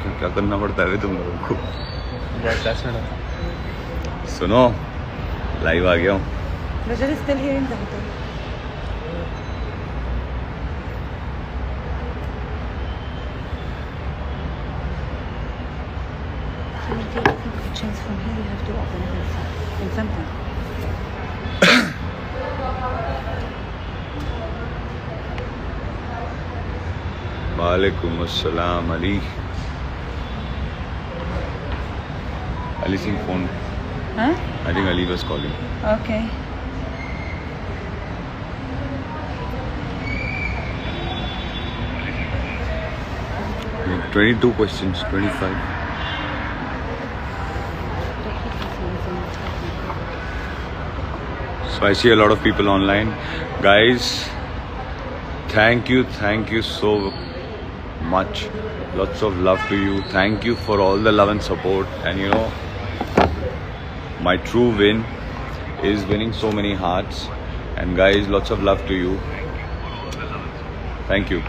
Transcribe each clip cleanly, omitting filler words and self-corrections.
क्या करना पड़ता है तुम लोगों को। सुनो, लाइव आ गया हूँ। Rajat is still here in the hotel. So you take the questions from here. You have to open it inside in something. वालेकुम अस्सलाम Ali. Ali Singh phone. Huh? I think Ali was calling. Okay. Yeah, 22 questions, 25. So I see a lot of people online. Guys, thank you so much. Lots of love to you. Thank you for all the love and support. And you know, my true win is winning so many hearts. And guys, lots of love to you. Thank you.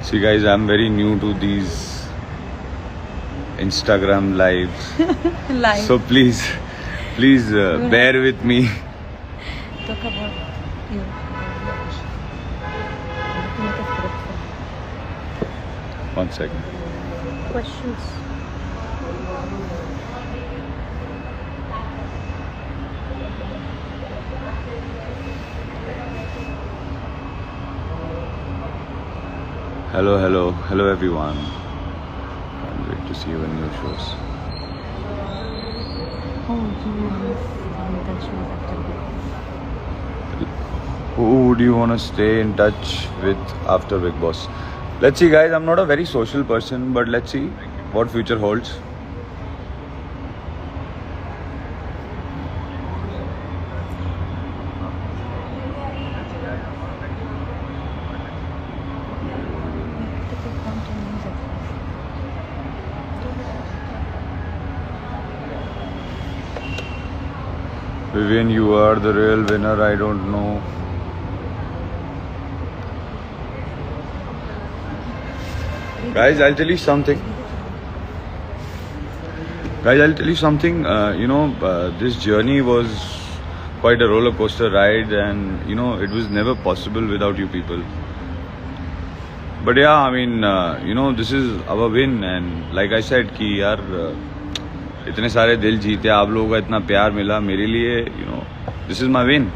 See guys, I'm very new to these Instagram lives. Live. So please bear with me. Talk about you. Make a script. 1 second. Questions. Hello everyone. Can't wait to see you in your shows. Oh, you want that shows after Big Boss. Who would you want to stay in touch with after Big Boss? Let's see guys, I'm not a very social person, but let's see what future holds. Vivian, you are the real winner. I don't know. Guys, I'll tell you something. This journey was quite a roller coaster ride, and you know, it was never possible without you people. But yeah, I mean, this is our win, and like I said, कि यार इतने सारे दिल जीते, आप लोगों का इतना प्यार मिला मेरे लिए, this is my win.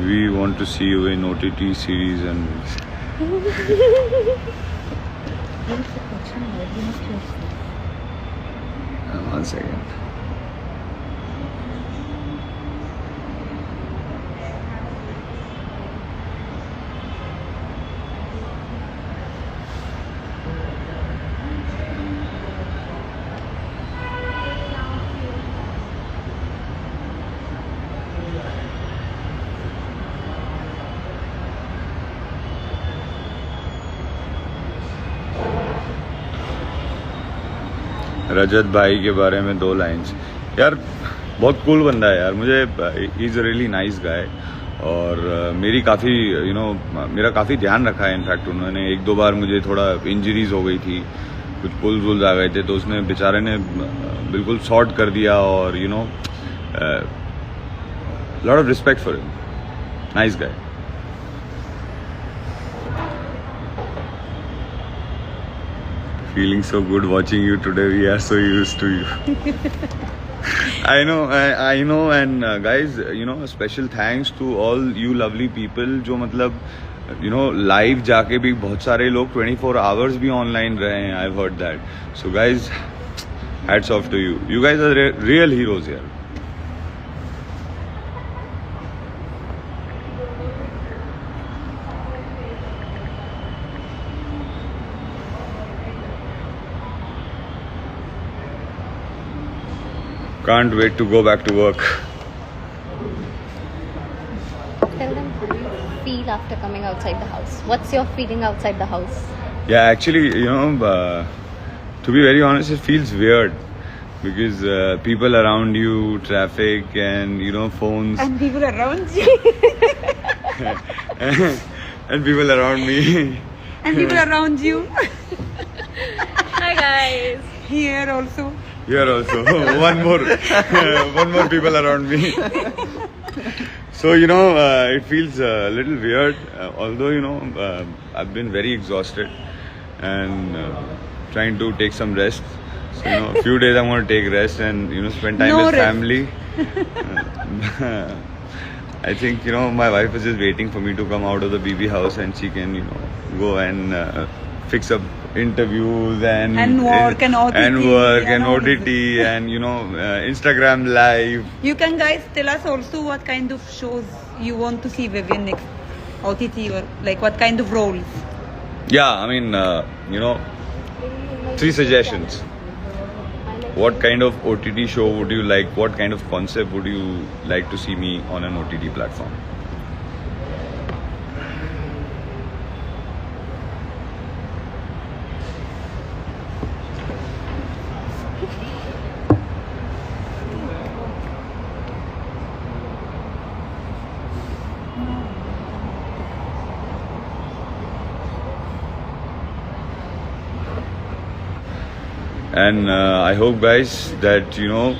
We want to see you in OTT series and one second. रजत भाई के बारे में 2 लाइन्स। यार बहुत कूल बंदा है यार, मुझे he is a really nice guy, और मेरा काफ़ी ध्यान रखा है। इनफैक्ट उन्होंने 1-2 बार मुझे थोड़ा इंजरीज हो गई थी, कुछ पुल्स वुल्स आ गए थे, तो उसने बेचारे ने बिल्कुल सॉर्ट कर दिया, और lot of respect for him, nice guy. Feeling so good watching you today. We are so used to you. I know, and guys, special thanks to all you lovely people जो मतलब you know, live जाके भी बहुत सारे लोग 24 hours भी online रहे हैं. I've heard that. So guys, hats off to you. You guys are real heroes here. Can't wait to go back to work. Tell them how you feel after coming outside the house. What's your feeling outside the house? Yeah, actually, you know, to be very honest, it feels weird because people around you, traffic, and you know, phones, And people around you. and people around me. And people around you. Hi guys. Here also. Here also, one more people around me. So you know, it feels a little weird. Although you know, I've been very exhausted and trying to take some rest. So you know, a few days I'm going to take rest and you know spend time No with rest. family. I think you know my wife is just waiting for me to come out of the BB house and she can you know go and fix up interviews and work and OTT and and all OTT and you know Instagram live. You can guys tell us also what kind of shows you want to see Vivian next. OTT or like what kind of roles. Yeah, I mean you know 3 suggestions. What kind of OTT show would you like? What kind of concept would you like to see me on an OTT platform? And I hope guys that you know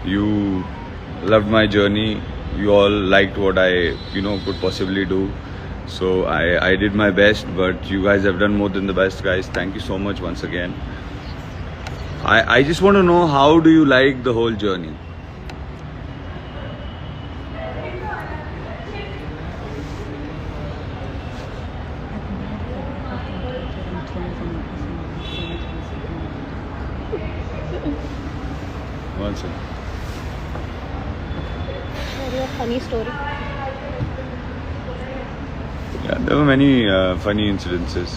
you loved my journey. You all liked what I you know could possibly do. So I did my best, but you guys have done more than the best, guys. Thank you so much once again. I just want to know, how do you like the whole journey? One second. Very funny story. Yeah, there were many funny incidences.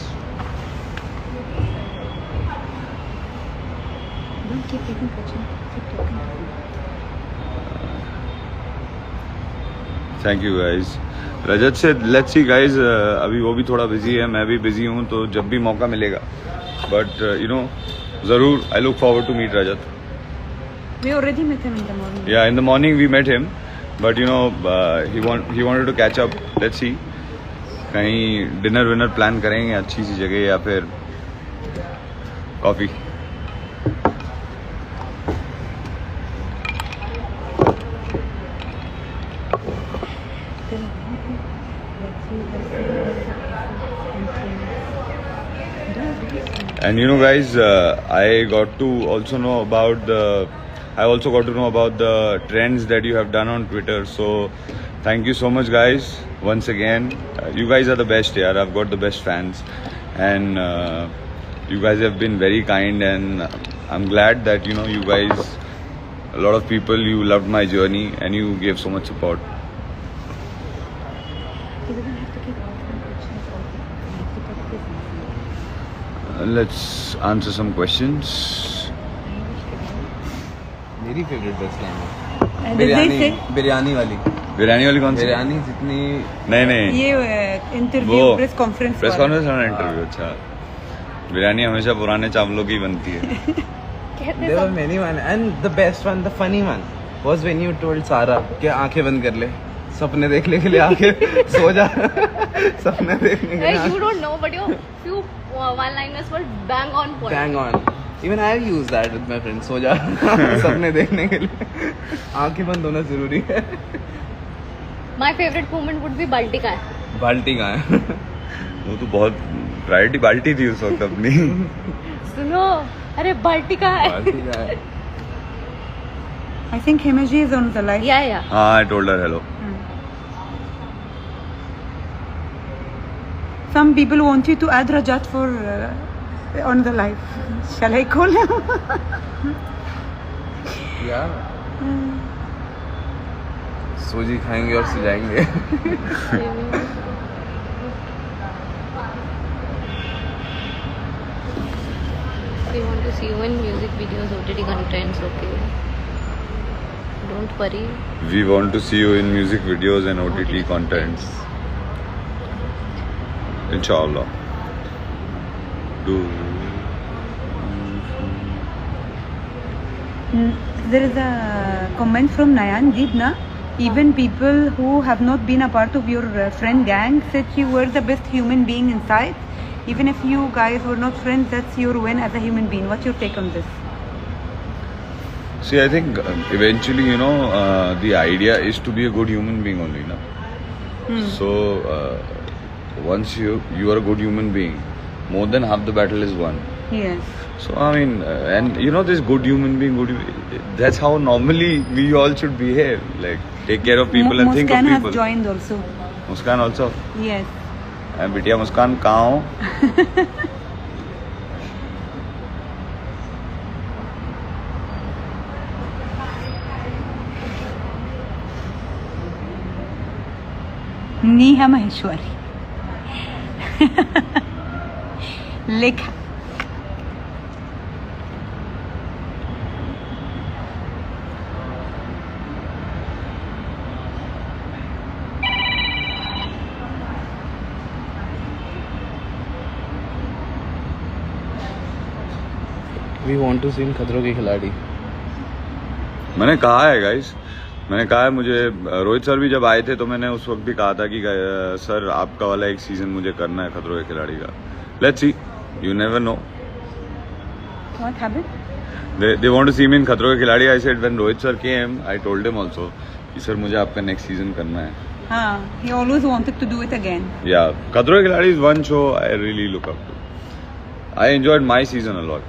Don't keep taking question. Keep talking. Thank you guys. Rajat से let's see guys, अभी वो भी थोड़ा busy है, मैं भी busy हूँ, तो जब भी मौका मिलेगा बट यू नो ज़रूर I look forward to meet Rajat. We already met him in the morning. Yeah, in the morning we met him, but you know he wanted to catch up. Let's see, कहीं dinner winner plan करेंगे अच्छी सी जगह या फिर coffee. And you know guys, I got to also know about the trends that you have done on Twitter. So thank you so much guys once again. You guys are the best here. I've got the best fans and you guys have been very kind, and I'm glad that you know you guys, a lot of people, you loved my journey and you gave so much support. You don't have to keep asking questions all the time. You have to talk this nonsense. Let's answer some questions. मेरी favourite बस line है And did they say biryani वाली. बिरयानी वाली कौन सी? बिरयानी जितनी नहीं ये interview वो प्रेस कॉन्फ्रेंस प्रेस कॉन्फ्रेंस और इंटरव्यू. अच्छा, बिरयानी हमेशा पुराने चावलों की बनती है. कहते there were सब many one and the best one, the funny one was when you told Sara कि आंखें बंद कर ले, सपने देखने के लिए आंखें सो जा. सपने देखने के Hey, लिए you don't know, but your few one-liners were bang on point. bang on. Even I have used that with my friends. सो जा. सपने देखने के लिए आंखें बंद होना जरूरी है. My favorite moment would be बाल्टी का है. बाल्टी कहाँ है? वो तो बहुत प्रायोरिटी बाल्टी थी उस वक्त अपनी. सुनो, अरे बाल्टी का है. बाल्टी कहाँ है? I think Himaji is on the line. Yeah. हाँ, I told her hello. Some people want you to add Rajat for on the live. Shall I call him? या सूजी खाएंगे और सो जाएंगे. We want to see you in music videos, OTT contents, okay? Don't worry. We want to see you in music videos and OTT contents. Inshallah. There is a comment from Nayan Deepna. Even people who have not been a part of your friend gang said you were the best human being inside. Even if you guys were not friends, that's your win as a human being. What's your take on this? See, I think eventually, you know, the idea is to be a good human being only, no? So, once you are a good human being, more than half the battle is won. Yes. So, I mean, and you know, this good human being, that's how normally we all should behave. Like, take care of people and think of Muskan people. has joined also. Muskan also. Yes. And बिटिया मुस्कान कहाँ हो? Neha Maheshwari. Lekha. We want to see in खतरों के खिलाड़ी. मैंने कहा है guys, मैंने कहा है, मुझे रोहित सर भी जब आए थे तो मैंने उस वक्त भी कहा था कि सर आपका वाला एक सीजन मुझे करना है खतरों के खिलाड़ी का. Let's see, you never know. What happened? They want to see me in खतरों के खिलाड़ी. I said when Rohit sir came, I told him also कि सर मुझे आपका नेक्स्ट सीजन करना है. हाँ, he always wanted to do it again. Yeah, खतरों के खिलाड़ी is one show I really look up to. I enjoyed my season a lot.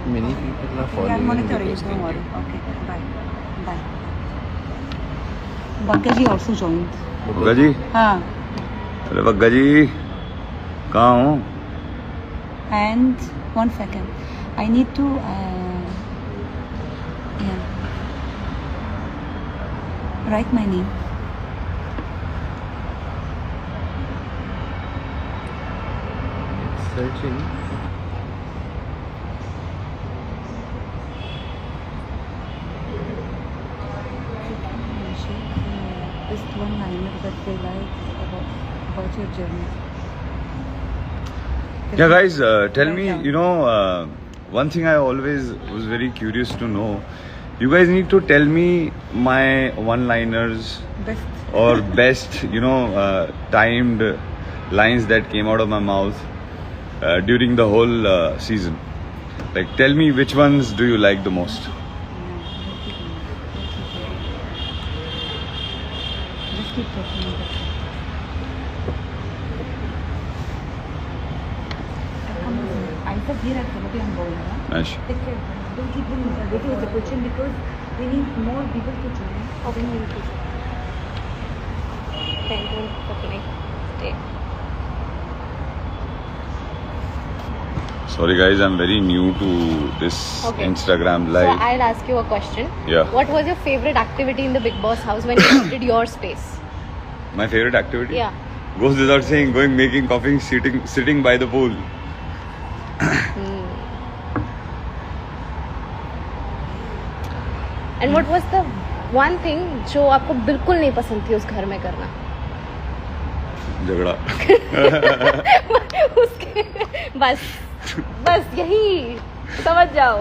Many people are We are following. monitoring, because don't they- worry. Okay, bye. Bye. Bagaji also joined. Bagga जी, हाँ. अरे बग्गा जी कहाँ हो? And 1 second. I need to write my name. It's searching. Just one liner that they like about your journey. Yeah, guys, tell me, Yeah. you know, one thing I always was very curious to know. You guys need to tell me my one-liners Best. or best, you know, timed lines that came out of my mouth during the whole season. Like, tell me which ones do you like the most? Just keep talking. I said here at Kennedy I'm going. Nice. Take care. Don't keep them waiting with the question because we need more people to join. Okay. Then don't fucking stay. Sorry, guys, I'm very new to this Okay. Instagram So live. I'll ask you a question. Yeah. What was your favorite activity in the Big Boss house when you did your space? My favorite activity? Yeah. Goes without saying, going, making coffee, sitting by the pool. And what was the one thing जो आपको बिल्कुल नहीं पसंद थी उस घर में करना? झगड़ा. उसके बस यही समझ जाओ.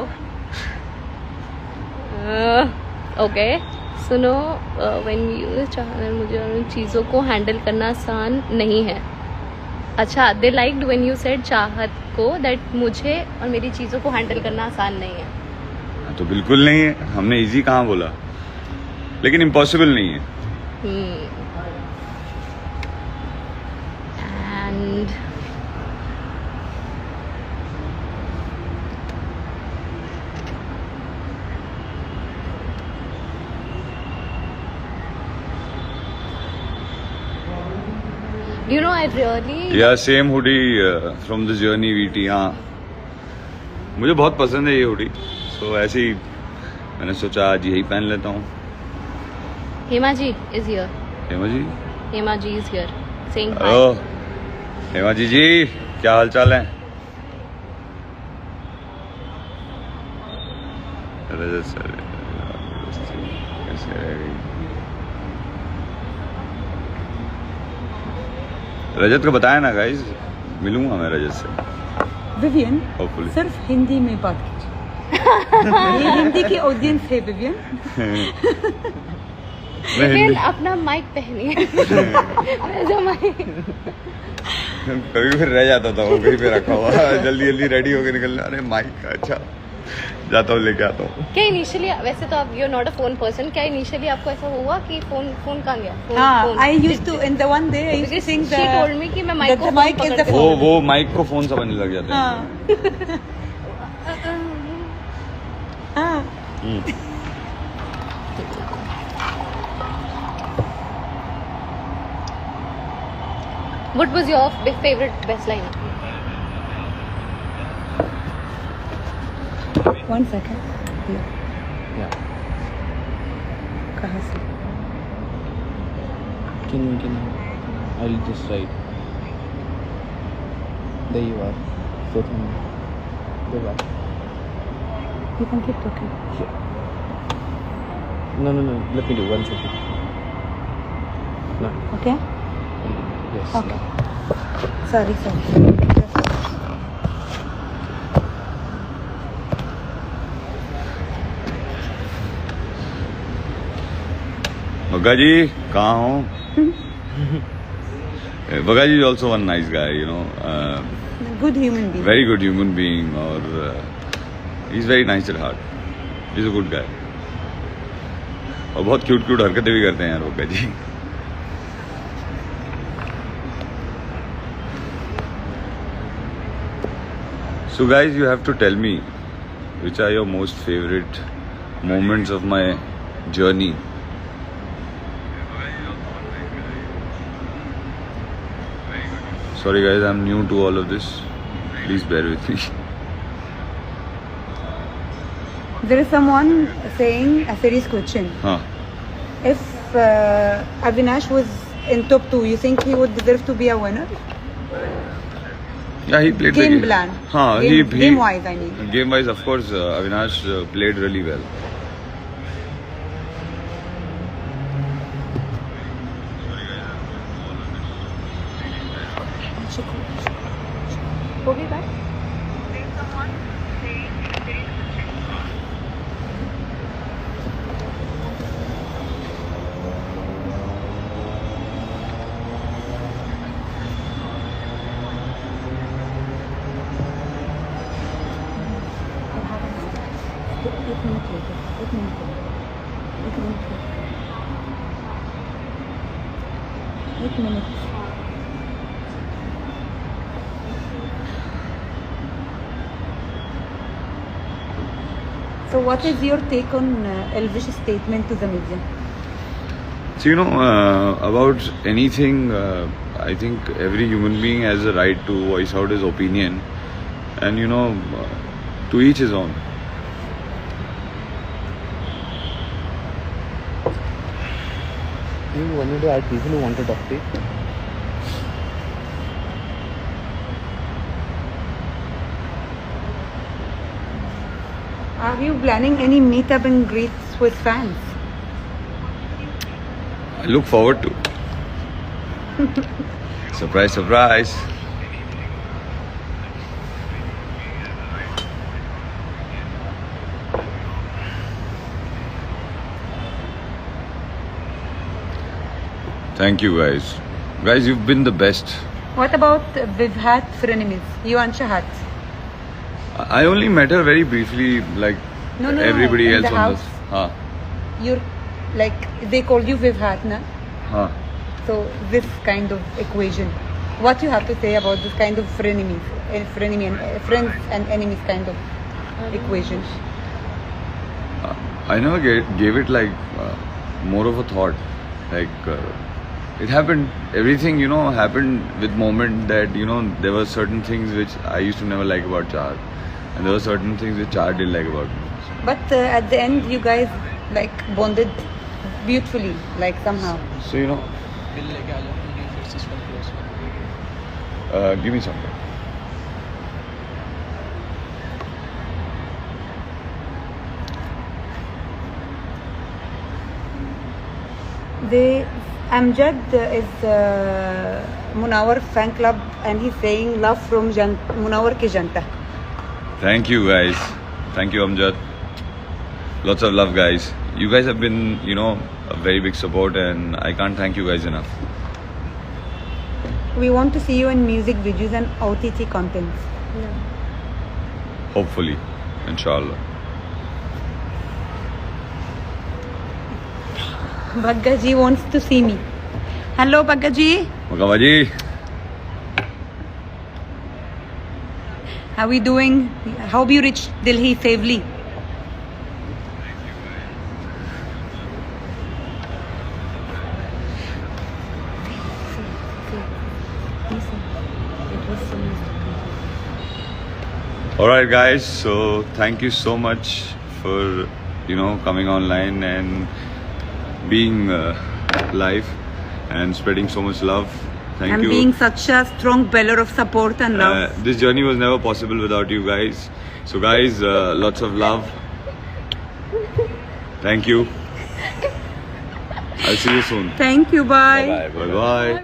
ओके सुनो, व्हेन यू चाहना मुझे उन चीज़ों को हैंडल करना आसान नहीं है. अच्छा, दे लाइक्ड व्हेन यू सेड चाहत को दैट मुझे और मेरी चीज़ों को हैंडल करना आसान नहीं है. तो बिल्कुल नहीं है. हमने इजी कहाँ बोला, लेकिन इम्पॉसिबल नहीं है. And You know, I really. Yeah, same hoodie from the journey VT. हाँ, मुझे बहुत पसंद है ये हुडी. So ऐसे ही मैंने सोचा आज यही पहन लेता हूँ. Hema ji is here. Hema ji. Hema ji is here. Saying hi. Hello Hema ji क्या हाल चाल है? रजत सर कैसे रह गई? रजत को बताया ना गाइस, मिलूंगा मैं रजत से. Vivian Hopefully. सिर्फ हिंदी में बात कीजिए. ये हिंदी की ऑडियंस है विवियन. मैं फिर हिंदी अपना माइक पहनिए. वैसा mic. कभी फिर रह जाता था वो कहीं पे रखा हुआ. जल्दी जल्दी रेडी होके निकलना. अरे माइक अच्छा जाता हूँ लेके आता हूँ. क्या इनिशियली, वैसे तो आप you not a phone person, क्या इनिशियली आपको ऐसा हुआ कि फोन कहाँ गया? हाँ, I used to in the one day I used to think she told me कि मैं माइक that को the phone mic is the पकड़ phone. वो माइक को फोन समझने लग जाते हैं. हाँ. हाँ. हम्म. What was your favorite best line? One second. Yeah. कहाँ से? Can you? I'll just write. There you are. So there are. You can keep talking. No. Let me do 1 second. No. Okay? Yes. Okay. No. Sorry. Bagga जी कहाँ हो? बग्गा जी is also one nice guy, you know. Good human being. Very good human being और he's very nice at heart. He's a good guy. और बहुत cute हरकतें भी करते हैं यार बग्गा जी. So guys, you have to tell me which are your most favorite moments of my journey. Sorry guys, I'm new to all of this. Please bear with me. There is someone saying a serious question. Huh. If Avinash was in top 2, you think he would deserve to be a winner? Yeah, he played the Game game. plan. Huh, Game wise, I mean. Game wise, of course, Avinash played really well. हो गई बात? एक minute. So what is your take on Elvish's statement to the media? So, you know, about anything, I think every human being has a right to voice out his opinion, and you know, to each his own. You wanted to add people who want to talk to you? Are you planning any meetup and greets with fans? I look forward to. Surprise, surprise. Thank you guys. Guys, you've been the best. What about Vivhat frenemies? You and Shahat? I only met her very briefly, like No, everybody in else the on this. house. Huh. You're like they called you Vivhat, na? Huh. So this kind of equation. What you have to say about this kind of frenemies, frenemy and friends and enemies kind of equation? I never gave it like more of a thought. Like it happened. Everything, you know, happened with moment that, you know, there were certain things which I used to never like about Chahat, and there were certain things which Chahat didn't like about me. But at the end, you guys like bonded beautifully, like somehow. So, you know, give me something. Amjad is Munawar fan club, and he's saying love from Munawar ki Janta. Thank you, guys. Thank you, Amjad. Lots of love, guys. You guys have been, you know, a very big support, and I can't thank you guys enough. We want to see you in music videos and OTT contents. Hopefully, inshallah. Bhagga ji wants to see me. Hello, Bhagga ji. Makama ji. How are we doing? How have you reached Delhi safely? All right, guys. So thank you so much for, you know, coming online and being live and spreading so much love. Thank And you. being such a strong pillar of support and love. This journey was never possible without you guys. So, guys, lots of love. Thank you. I'll see you soon. Thank you. Bye. Bye bye.